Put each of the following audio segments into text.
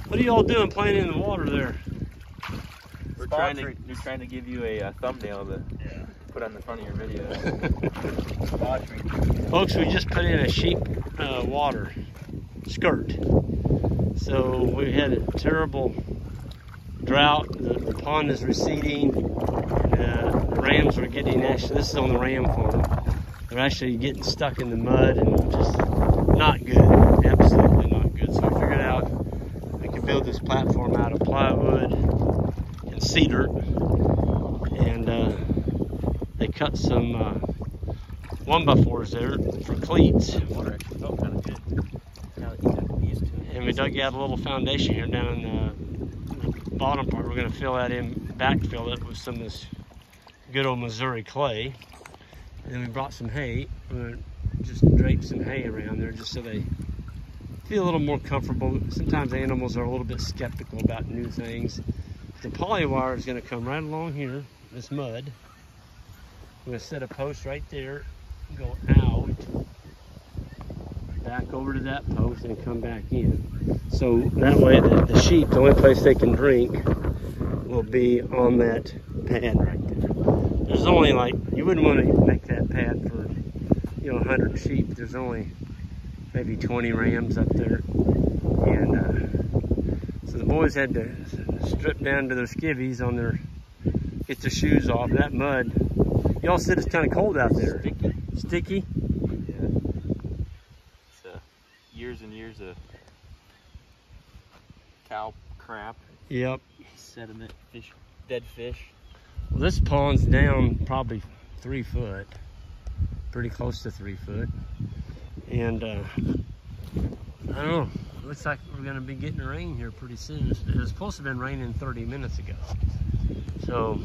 What are y'all doing playing in the water there? We're trying to give you a thumbnail to put on the front of your video. Folks, we just put in a sheep water skirt. So we had a terrible drought. The pond is receding. The rams are getting, actually, this is on the ram farm. They're actually getting stuck in the mud and just not good. Absolutely not good. So we figured out we could build this platform out of plywood and cedar. And they cut some 1x4s there for cleats. Water actually felt kind of good. Now that you got used to it. And we dug out a little foundation here down in the bottom part. We're going to fill that in, backfill it with some of this good old Missouri clay. And then we brought some hay. We're going to just drape some hay around there just so they feel a little more comfortable. Sometimes animals are a little bit skeptical about new things. The poly wire is going to come right along here, this mud. We're going to set a post right there, go out, back over to that post and come back in. So that way the sheep, the only place they can drink will be on that pad right there. There's only, like, you wouldn't want to make that pad for, 100 sheep. There's only maybe 20 rams up there. And so the boys had to strip down to their skivvies on their, get their shoes off. That mud, y'all said it's kind of cold out there. Sticky. Sticky? Yeah. It's years and years of cow crap. Yep. Sediment, fish, dead fish. Well, this pond's down probably 3 foot, pretty close to 3 foot. And I don't know, looks like we're gonna be getting rain here pretty soon. It was supposed to have been raining 30 minutes ago. So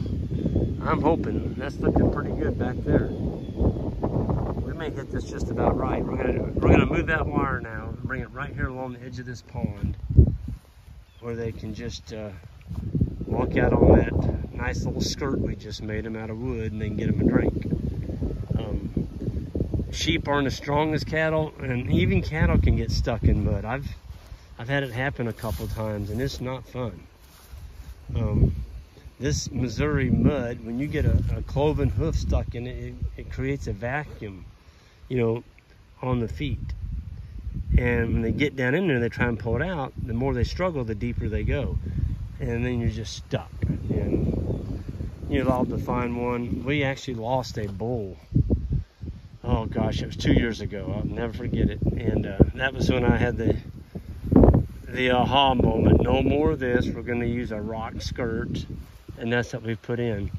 I'm hoping that's looking pretty good back there. We may hit this just about right. We're gonna move that wire now and bring it right here along the edge of this pond where they can just walk out on that nice little skirt we just made them out of wood, and they can get them a drink. Sheep aren't as strong as cattle, and even cattle can get stuck in mud. I've had it happen a couple times, and it's not fun. This Missouri mud, when you get a cloven hoof stuck in it, it creates a vacuum, on the feet. And when they get down in there, they try and pull it out. The more they struggle, the deeper they go. And then you're just stuck. And you're allowed to find one. We actually lost a bull. Oh gosh, it was 2 years ago. I'll never forget it. And that was when I had the aha moment. No more of this. We're going to use a rock skirt. And that's what we've put in.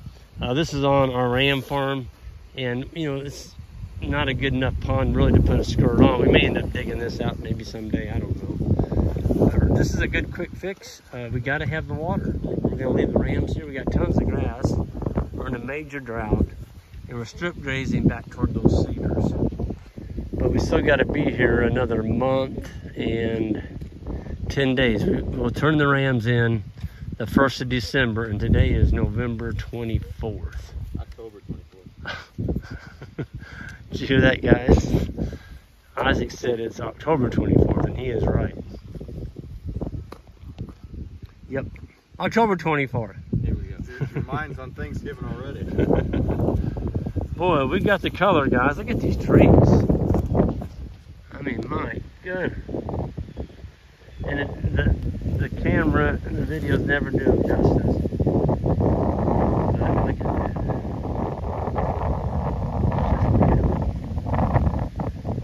This is on our ram farm. And, it's not a good enough pond really to put a skirt on. We may end up digging this out maybe someday. I don't know. This is a good quick fix. We got to have the water. We're going to leave the rams here. We got tons of grass. We're in a major drought. And we're strip grazing back toward those cedars. But we still got to be here another month and 10 days. We'll turn the rams in the 1st of December, and today is November 24th. October 24th. Did you hear that, guys? Isaac said it's October 24th, and he is right. Yep, October 24th. Here we go. Your mind's on Thanksgiving already. Boy, we got the color, guys. Look at these trees. I mean, my goodness. And the camera and the videos never do it justice. Look at that.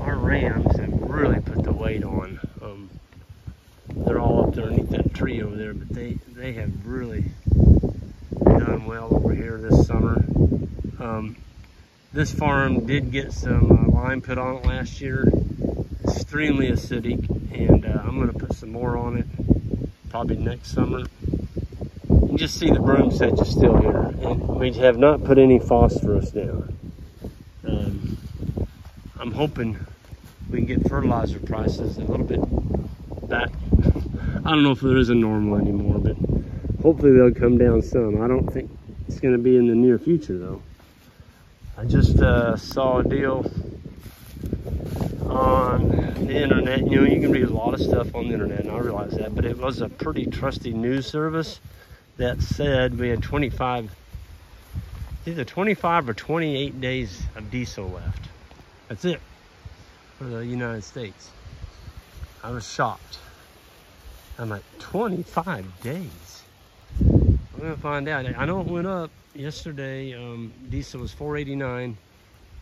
Our rams have really put the weight on. They're all up there underneath that tree over there, but they have really done well over here this summer. This farm did get some lime put on it last year. Extremely acidic, and I'm going to put some more on it probably next summer. You can just see the broom sedge is still here, and we have not put any phosphorus down. I'm hoping we can get fertilizer prices a little bit back. I don't know if there is a normal anymore, but hopefully they'll come down some. I don't think it's going to be in the near future, though. I just saw a deal on the internet internet, you know, you can read a lot of stuff on the internet, and I realize that, but it was a pretty trusty news service that said we had either 25 or 28 days of diesel left. That's it for the United States. I was shocked. I'm like, 25 days? I'm gonna find out. I know it went up yesterday. Diesel was $4.89,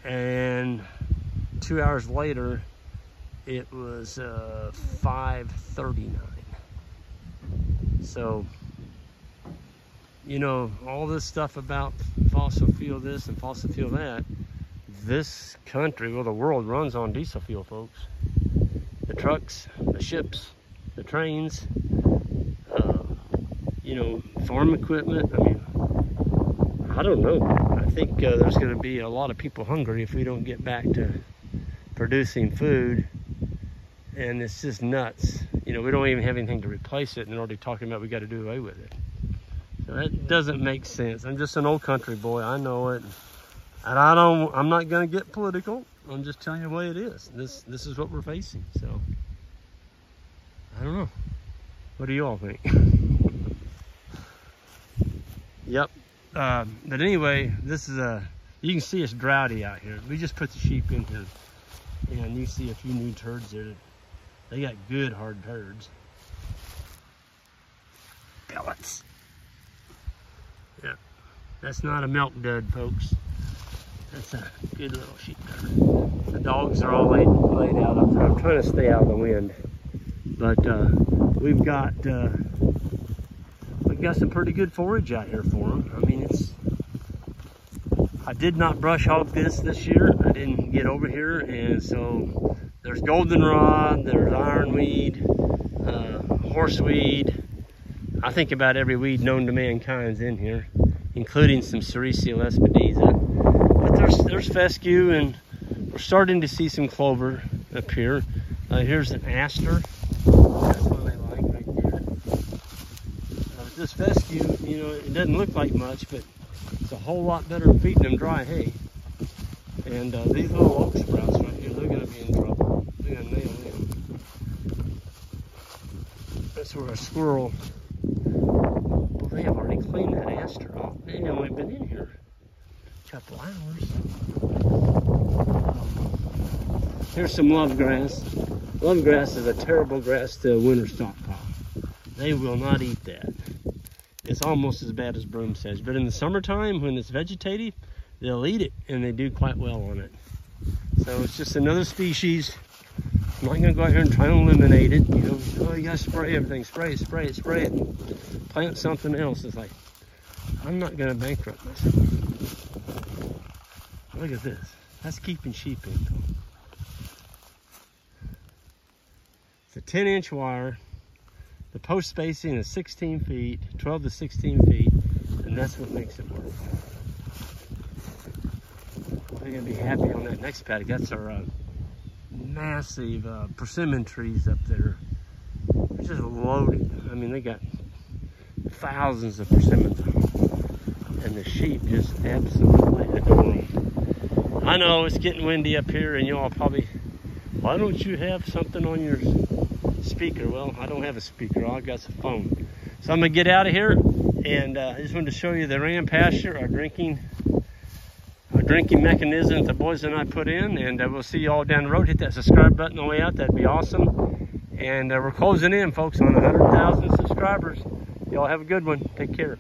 and 2 hours later, it was $5.39. So, you know, all this stuff about fossil fuel this and fossil fuel that, this country, well, the world runs on diesel fuel, folks. The trucks, the ships, the trains, you know, farm equipment. I mean, I don't know. I think there's going to be a lot of people hungry if we don't get back to producing food. And it's just nuts. You know, we don't even have anything to replace it, and they're already talking about we got to do away with it. So that doesn't make sense. I'm just an old country boy. I know it. And I'm not going to get political. I'm just telling you the way it is. This is what we're facing. So, I don't know. What do you all think? Yep. But anyway, this is you can see it's droughty out here. We just put the sheep in here. And you see a few new turds there. They got good hard turds. Pellets. Yeah. That's not a milk dud, folks. That's a good little sheep turd. The dogs are all laid out up there. I'm trying to stay out of the wind. But we've got some pretty good forage out here for them. I mean, I did not brush hog this year. I didn't get over here, and so there's goldenrod, there's ironweed, horseweed. I think about every weed known to mankind's in here, including some Sericea lespedeza. But there's fescue, and we're starting to see some clover up here. Here's an aster. That's one I like right there. This fescue, you know, it doesn't look like much, but it's a whole lot better than feeding them dry hay. And these little oak sprouts right here, they're going to be in trouble. They're going to nail them. That's where a squirrel, well, they have already cleaned that aster off. Man, we've been in here a couple hours. Here's some love grass. Love grass is a terrible grass to winter stockpile. They will not eat that. It's almost as bad as broom sedge. But in the summertime, when it's vegetative, they'll eat it, and they do quite well on it. So it's just another species. I'm not going to go out here and try to eliminate it. You know, oh, you got to spray everything. Spray it, spray it, spray it. Plant something else. It's like, I'm not going to bankrupt myself. Look at this. That's keeping sheep in. It's a 10-inch wire. The post spacing is 16 feet, 12 to 16 feet, and that's what makes it work. We're gonna be happy on that next paddock. That's our massive persimmon trees up there. They're just loaded. I mean, they got thousands of persimmons on them, and the sheep just absolutely adore them. I know it's getting windy up here, and y'all probably, why don't you have something on your speaker? Well, I don't have a speaker. All I got's a phone. So I'm gonna get out of here, and I just wanted to show you the ram pasture, our drinking mechanism that the boys and I put in, and we'll see you all down the road. Hit that subscribe button on the way out. That'd be awesome. And we're closing in, folks, on 100,000 subscribers. Y'all have a good one. Take care.